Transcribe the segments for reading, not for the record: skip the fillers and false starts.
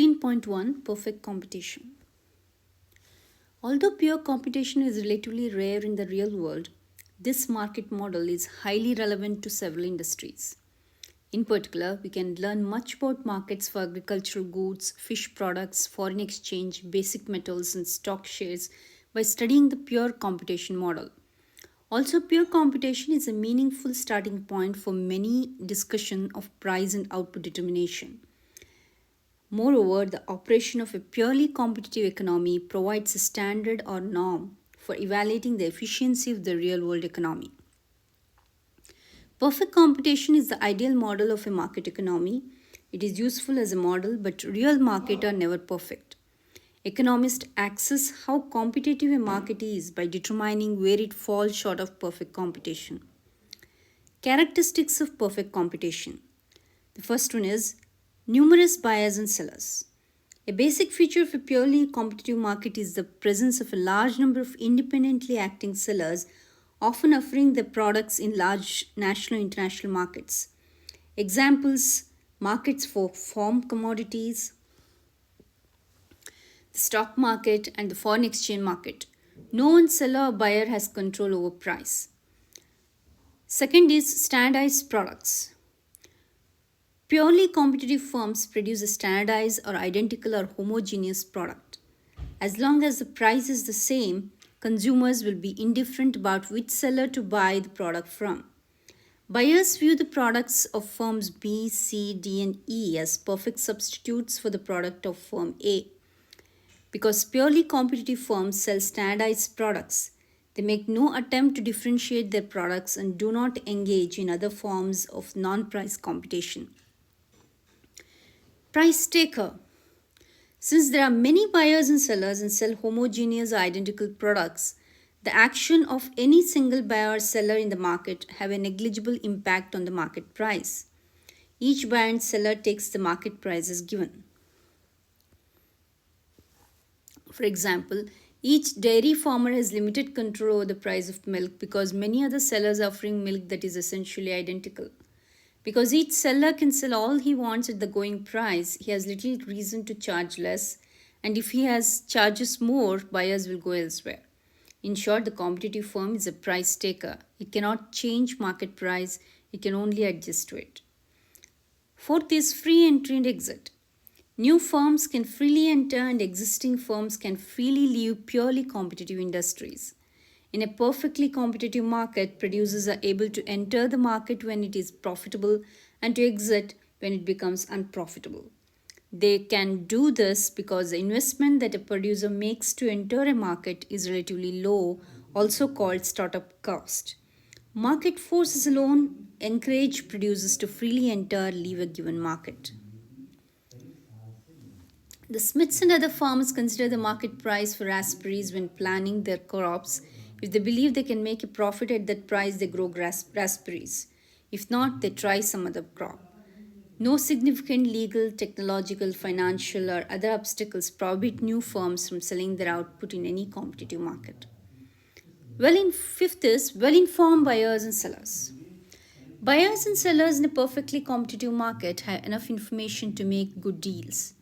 15.1 Perfect competition. Although pure competition is relatively rare in the real world, this market model is highly relevant to several industries. In particular, we can learn much about markets for agricultural goods, fish products, foreign exchange, basic metals, and stock shares by studying the pure competition model. Also, pure competition is a meaningful starting point for many discussion of price and output determination. Moreover, the operation of a purely competitive economy provides a standard or norm for evaluating the efficiency of the real world economy. Perfect competition is the ideal model of a market economy. It is useful as a model, but real markets are never perfect. Economists assess how competitive a market is by determining where it falls short of perfect competition. Characteristics of perfect competition. The first one is numerous buyers and sellers. A basic feature of a purely competitive market is the presence of a large number of independently acting sellers, often offering their products in large national and international markets. Examples: markets for farm commodities, the stock market, and the foreign exchange market. No one seller or buyer has control over price. Second is standardized products. Purely competitive firms produce a standardized or identical or homogeneous product. As long as the price is the same, consumers will be indifferent about which seller to buy the product from. Buyers view the products of firms B, C, D, and E as perfect substitutes for the product of firm A. Because purely competitive firms sell standardized products, they make no attempt to differentiate their products and do not engage in other forms of non price competition. Price taker. Since there are many buyers and sellers and sell homogeneous or identical products, the action of any single buyer or seller in the market have a negligible impact on the market price. Each buyer and seller takes the market price as given. For example, each dairy farmer has limited control over the price of milk because many other sellers are offering milk that is essentially identical. Because each seller can sell all he wants at the going price, he has little reason to charge less, and if he has charges more, buyers will go elsewhere. In short, the competitive firm is a price taker. It cannot change market price, it can only adjust to it. Fourth is free entry and exit. New firms can freely enter and existing firms can freely leave purely competitive industries. In a perfectly competitive market, producers are able to enter the market when it is profitable and to exit when it becomes unprofitable. They can do this because the investment that a producer makes to enter a market is relatively low, also called startup cost. Market forces alone encourage producers to freely enter or leave a given market. The Smiths and other farmers consider the market price for raspberries when planning their crops. If they believe they can make a profit at that price, they grow raspberries. If not, they try some other crop. No significant legal, technological, financial, or other obstacles prohibit new firms from selling their output in any competitive market. Fifth is well-informed buyers and sellers. Buyers and sellers in a perfectly competitive market have enough information to make good deals.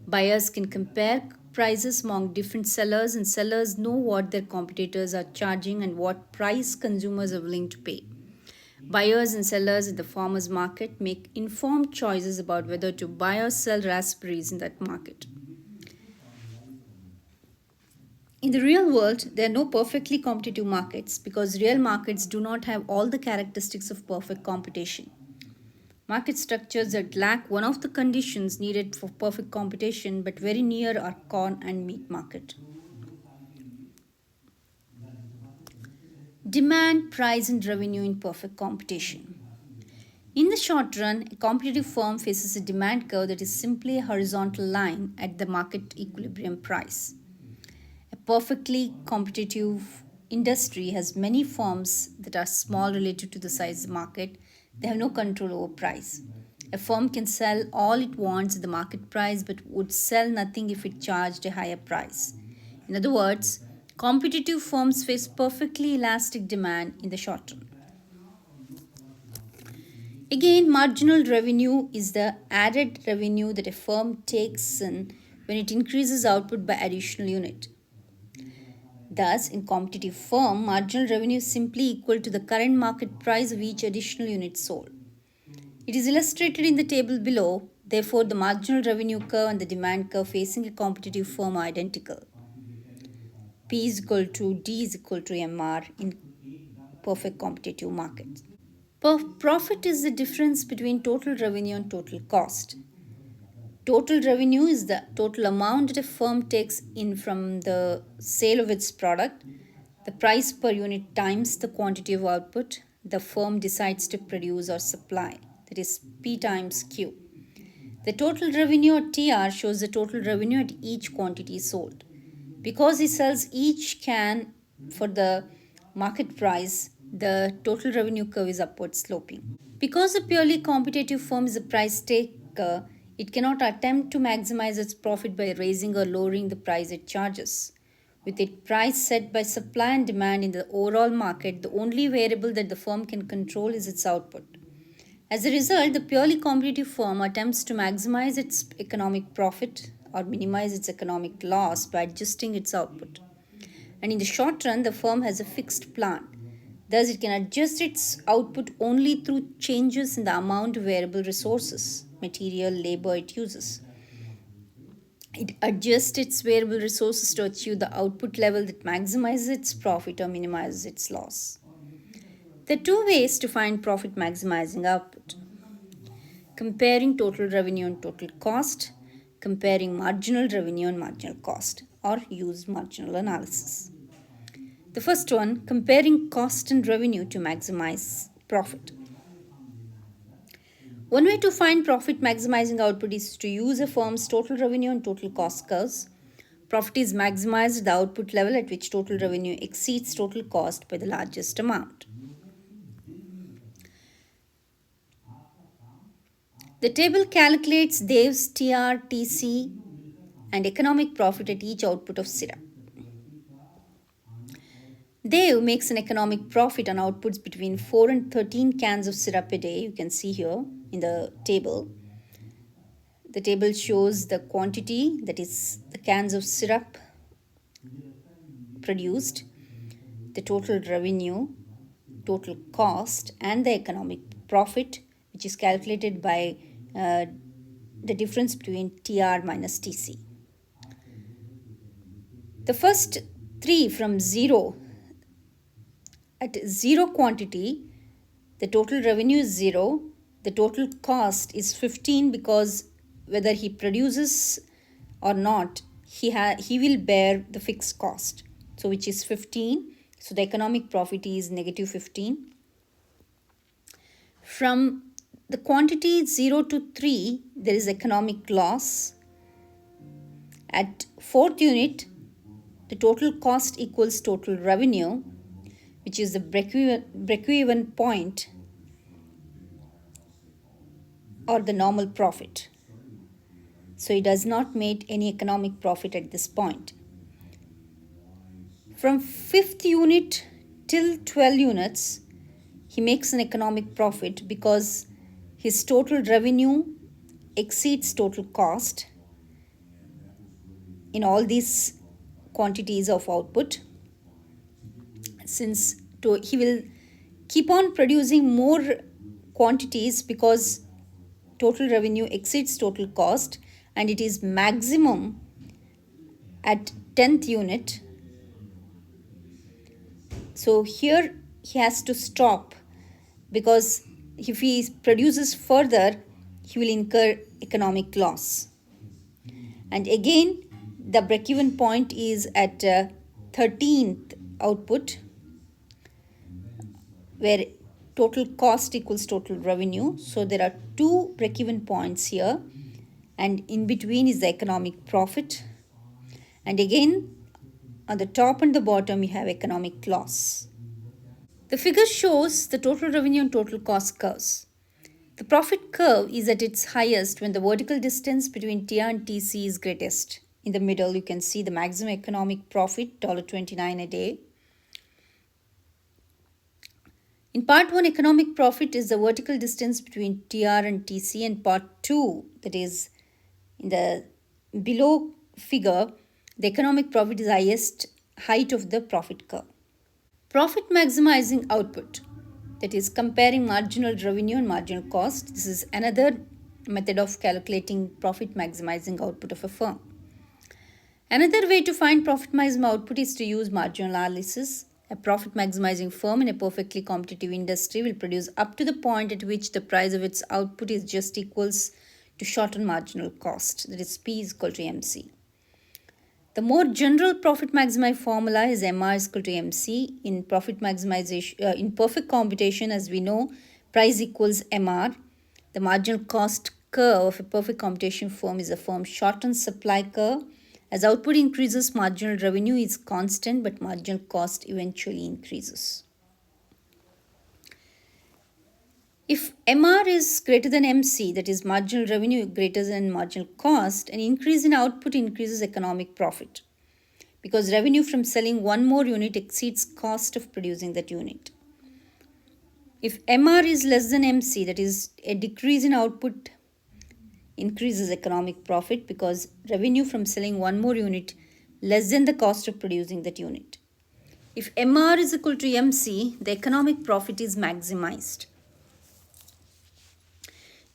Buyers can compare prices among different sellers, and sellers know what their competitors are charging and what price consumers are willing to pay. Buyers and sellers in the farmers market make informed choices about whether to buy or sell raspberries in that market. In the real world, there are no perfectly competitive markets because real markets do not have all the characteristics of perfect competition. Market structures that lack one of the conditions needed for perfect competition but very near are corn and meat market. Demand, price, and revenue in perfect competition. In the short run, a competitive firm faces a demand curve that is simply a horizontal line at the market equilibrium price. A perfectly competitive industry has many firms that are small relative to the size of the market. They have no control over price. A firm can sell all it wants at the market price but would sell nothing if it charged a higher price. In other words, competitive firms face perfectly elastic demand in the short run. Again, marginal revenue is the added revenue that a firm takes in when it increases output by additional unit. Thus, in competitive firm, marginal revenue is simply equal to the current market price of each additional unit sold. It is illustrated in the table below. Therefore, the marginal revenue curve and the demand curve facing a competitive firm are identical. P is equal to D is equal to MR in perfect competitive markets. Profit is the difference between total revenue and total cost. Total revenue is the total amount that a firm takes in from the sale of its product, the price per unit times the quantity of output the firm decides to produce or supply, that is P times Q. The total revenue or TR shows the total revenue at each quantity sold. Because he sells each can for the market price, the total revenue curve is upward sloping. Because a purely competitive firm is a price taker, it cannot attempt to maximize its profit by raising or lowering the price it charges. With its price set by supply and demand in the overall market, the only variable that the firm can control is its output. As a result, the purely competitive firm attempts to maximize its economic profit or minimize its economic loss by adjusting its output. And in the short run, the firm has a fixed plan. Thus, it can adjust its output only through changes in the amount of variable resources, material, labor it uses. It adjusts its variable resources to achieve the output level that maximizes its profit or minimizes its loss. There are two ways to find profit maximizing output: comparing total revenue and total cost, comparing marginal revenue and marginal cost, or use marginal analysis. The first one, comparing cost and revenue to maximize profit. One way to find profit maximizing output is to use a firm's total revenue and total cost curves. Profit is maximized at the output level at which total revenue exceeds total cost by the largest amount. The table calculates Dev's TR, TC, and economic profit at each output of syrup. Dev makes an economic profit on outputs between 4 and 13 cans of syrup a day. You can see here in the table. The table shows the quantity, that is, the cans of syrup produced, the total revenue, total cost, and the economic profit, which is calculated by the difference between TR minus TC. The first three from zero. At zero quantity, the total revenue is 0. The total cost is 15 because whether he produces or not, he will bear the fixed cost. So which is 15. So the economic profit is negative 15. From the quantity 0 to 3, there is economic loss. At fourth unit, the total cost equals total revenue, which is the break-even point or the normal profit. So he does not make any economic profit at this point. From 5th unit till 12 units, he makes an economic profit because his total revenue exceeds total cost in all these quantities of output. Since he will keep on producing more quantities because total revenue exceeds total cost, and it is maximum at 10th unit. So here he has to stop because if he produces further, he will incur economic loss. And again, the break-even point is at 13th output, where total cost equals total revenue. So there are two break-even points here, and in between is the economic profit. And again, on the top and the bottom, you have economic loss. The figure shows the total revenue and total cost curves. The profit curve is at its highest when the vertical distance between TR and TC is greatest. In the middle, you can see the maximum economic profit, $29 a day. In part 1, economic profit is the vertical distance between TR and TC, and part 2, that is in the below figure, the economic profit is highest height of the profit curve. Profit maximizing output, that is comparing marginal revenue and marginal cost. This is another method of calculating profit maximizing output of a firm. Another way to find profit maximum output is to use marginal analysis. A profit maximizing firm in a perfectly competitive industry will produce up to the point at which the price of its output is just equals to shortened marginal cost, that is P is equal to MC. The more general profit maximizing formula is MR is equal to MC. In profit maximization, in perfect computation, as we know, price equals MR. The marginal cost curve of a perfect computation firm is a firm's shortened supply curve. As output increases, marginal revenue is constant, but marginal cost eventually increases. If MR is greater than MC, that is marginal revenue greater than marginal cost, an increase in output increases economic profit because revenue from selling one more unit exceeds cost of producing that unit. If MR is less than MC, that is a decrease in output increases economic profit because revenue from selling one more unit less than the cost of producing that unit. If MR is equal to MC, the economic profit is maximized.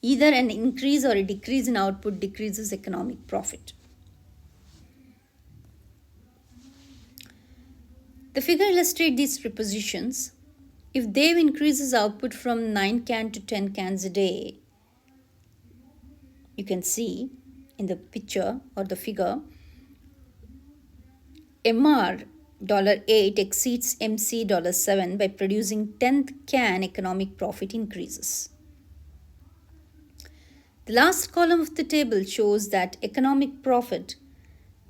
Either an increase or a decrease in output decreases economic profit. The figure illustrates these prepositions. If Dev increases output from 9 cans to 10 cans a day, you can see in the picture or the figure, MR $8 exceeds MC $7 by producing 10th can, economic profit increases. The last column of the table shows that economic profit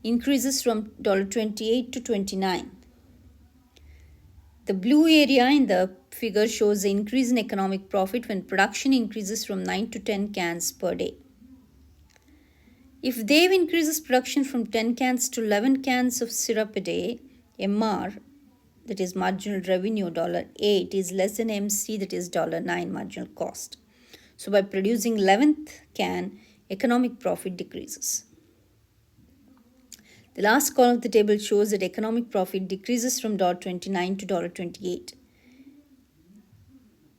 increases from $28 to $29. The blue area in the figure shows the increase in economic profit when production increases from 9 to 10 cans per day. If Dev increases production from 10 cans to 11 cans of syrup a day, MR, that is marginal revenue, $8 is less than MC, that is $9 marginal cost. So by producing 11th can, economic profit decreases. The last column of the table shows that economic profit decreases from $29 to $28.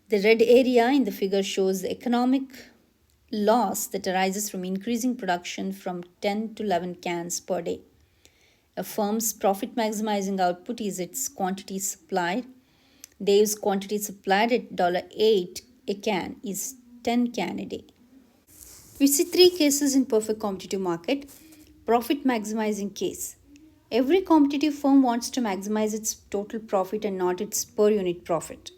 The red area in the figure shows the economic loss that arises from increasing production from 10 to 11 cans per day. A firm's profit maximizing output is its quantity supplied. Dev's quantity supplied at $8 a can is 10 can a day. We see three cases in perfect competitive market. Profit maximizing case. Every competitive firm wants to maximize its total profit and not its per unit profit.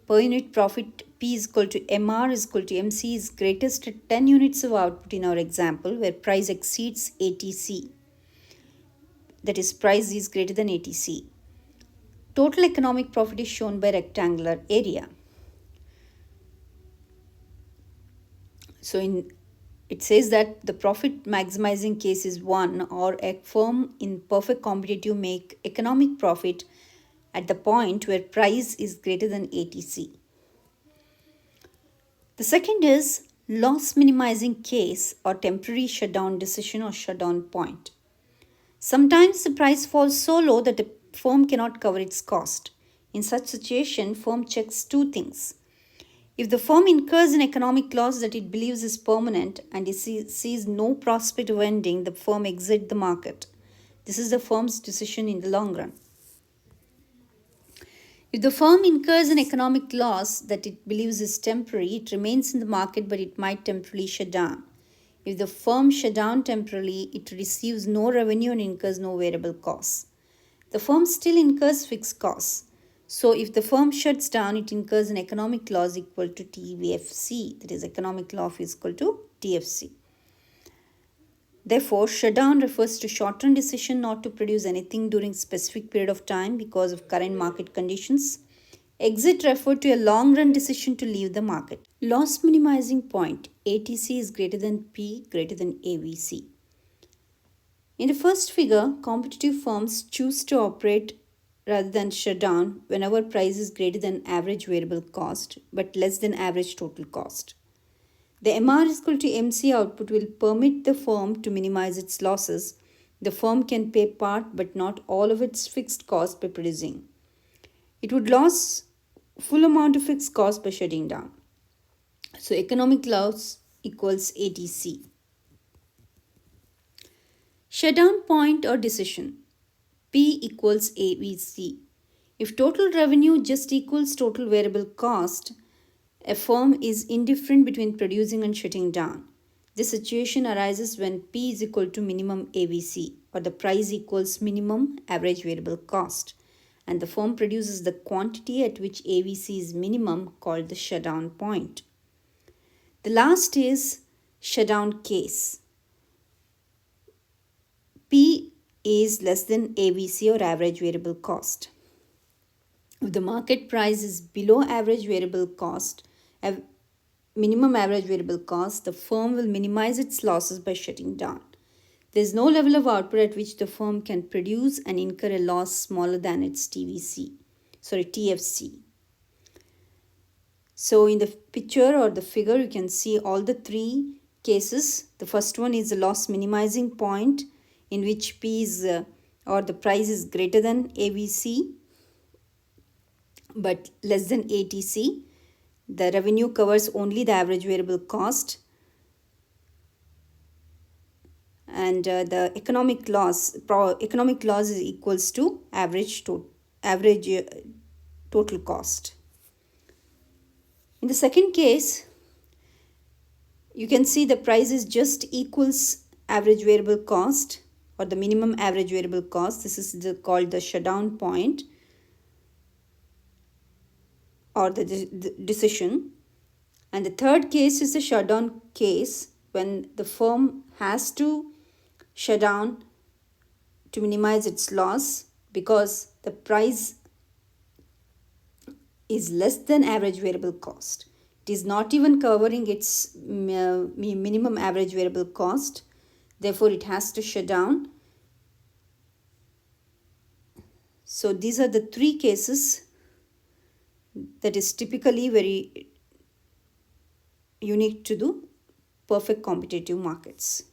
Per unit profit P is equal to MR is equal to MC is greatest at 10 units of output in our example where price exceeds ATC. That is, price is greater than ATC. Total economic profit is shown by rectangular area. So it says that the profit maximizing case is one, or a firm in perfect competitive make economic profit at the point where price is greater than ATC. The second is loss minimizing case or temporary shutdown decision or shutdown point. Sometimes the price falls so low that the firm cannot cover its cost. In such situation, firm checks two things. If the firm incurs an economic loss that it believes is permanent and it sees no prospect of ending, the firm exits the market. This is the firm's decision in the long run. If the firm incurs an economic loss that it believes is temporary, it remains in the market but it might temporarily shut down. If the firm shut down temporarily, it receives no revenue and incurs no variable costs. The firm still incurs fixed costs. So if the firm shuts down, it incurs an economic loss equal to TVFC, that is economic loss is equal to TFC. Therefore, shutdown refers to short-term decision not to produce anything during specific period of time because of current market conditions. Exit referred to a long-run decision to leave the market. Loss minimizing point, ATC is greater than P greater than AVC. In the first figure, competitive firms choose to operate rather than shutdown whenever price is greater than average variable cost but less than average total cost. The MR is equal to MC output will permit the firm to minimize its losses. The firm can pay part but not all of its fixed cost by producing. It would lose full amount of fixed cost by shutting down. So economic loss equals ATC. Shutdown point or decision. P equals AVC. If total revenue just equals total variable cost, a firm is indifferent between producing and shutting down. This situation arises when P is equal to minimum AVC, or the price equals minimum average variable cost, and the firm produces the quantity at which AVC is minimum, called the shutdown point. The last is shutdown case. P is less than AVC, or average variable cost. If the market price is below average variable cost, minimum average variable cost, the firm will minimize its losses by shutting down. There is no level of output at which the firm can produce and incur a loss smaller than its TFC. So in the picture or the figure, you can see all the three cases. The first one is the loss minimizing point, in which P is or the price is greater than AVC but less than ATC. The revenue covers only the average variable cost, and the economic loss is equals to average total cost. In the second case, you can see the price is just equals average variable cost, or the minimum average variable cost. This is called the shutdown point, or the decision. And the third case is the shutdown case, when the firm has to shut down to minimize its loss because the price is less than average variable cost. It is not even covering its minimum average variable cost. Therefore, it has to shut down. So these are the three cases that is typically very unique to the perfect competitive markets.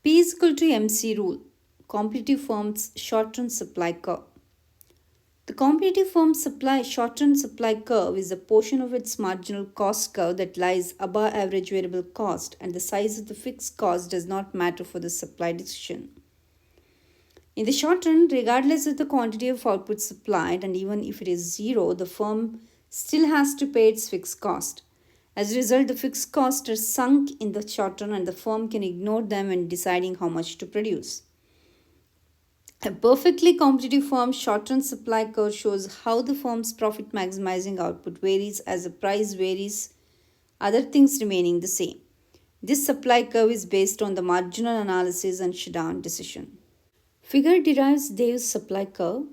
P is equal to MC rule, competitive firm's short-term supply curve. The competitive firm's short-term supply curve is a portion of its marginal cost curve that lies above average variable cost, and the size of the fixed cost does not matter for the supply decision. In the short run, regardless of the quantity of output supplied, and even if it is zero, the firm still has to pay its fixed cost. As a result, the fixed costs are sunk in the short run and the firm can ignore them when deciding how much to produce. A perfectly competitive firm's short-run supply curve shows how the firm's profit maximizing output varies as the price varies, other things remaining the same. This supply curve is based on the marginal analysis and shutdown decision. Figure derives Dave's supply curve.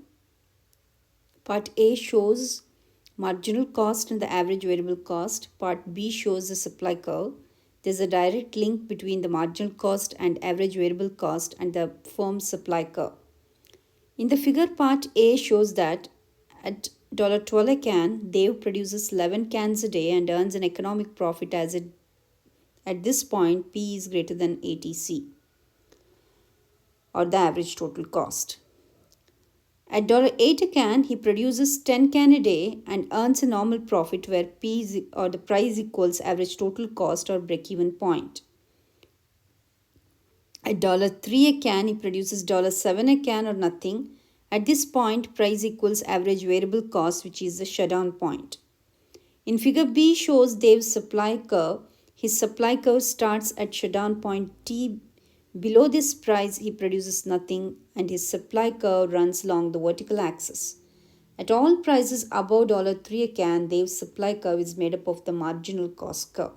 Part A shows marginal cost and the average variable cost. Part B shows the supply curve. There is a direct link between the marginal cost and average variable cost and the firm's supply curve. In the figure, part A shows that at $12 a can, Dave produces 11 cans a day and earns an economic profit as at this point P is greater than ATC, or the average total cost. At $8 a can, he produces 10 cans a day and earns a normal profit where P or the price equals average total cost or break-even point. At $3 a can, he produces $7 a can or nothing. At this point, price equals average variable cost, which is the shutdown point. In figure B shows Dave's supply curve. His supply curve starts at shutdown point T. Below this price, he produces nothing and his supply curve runs along the vertical axis. At all prices above $3 a can, Dave's supply curve is made up of the marginal cost curve.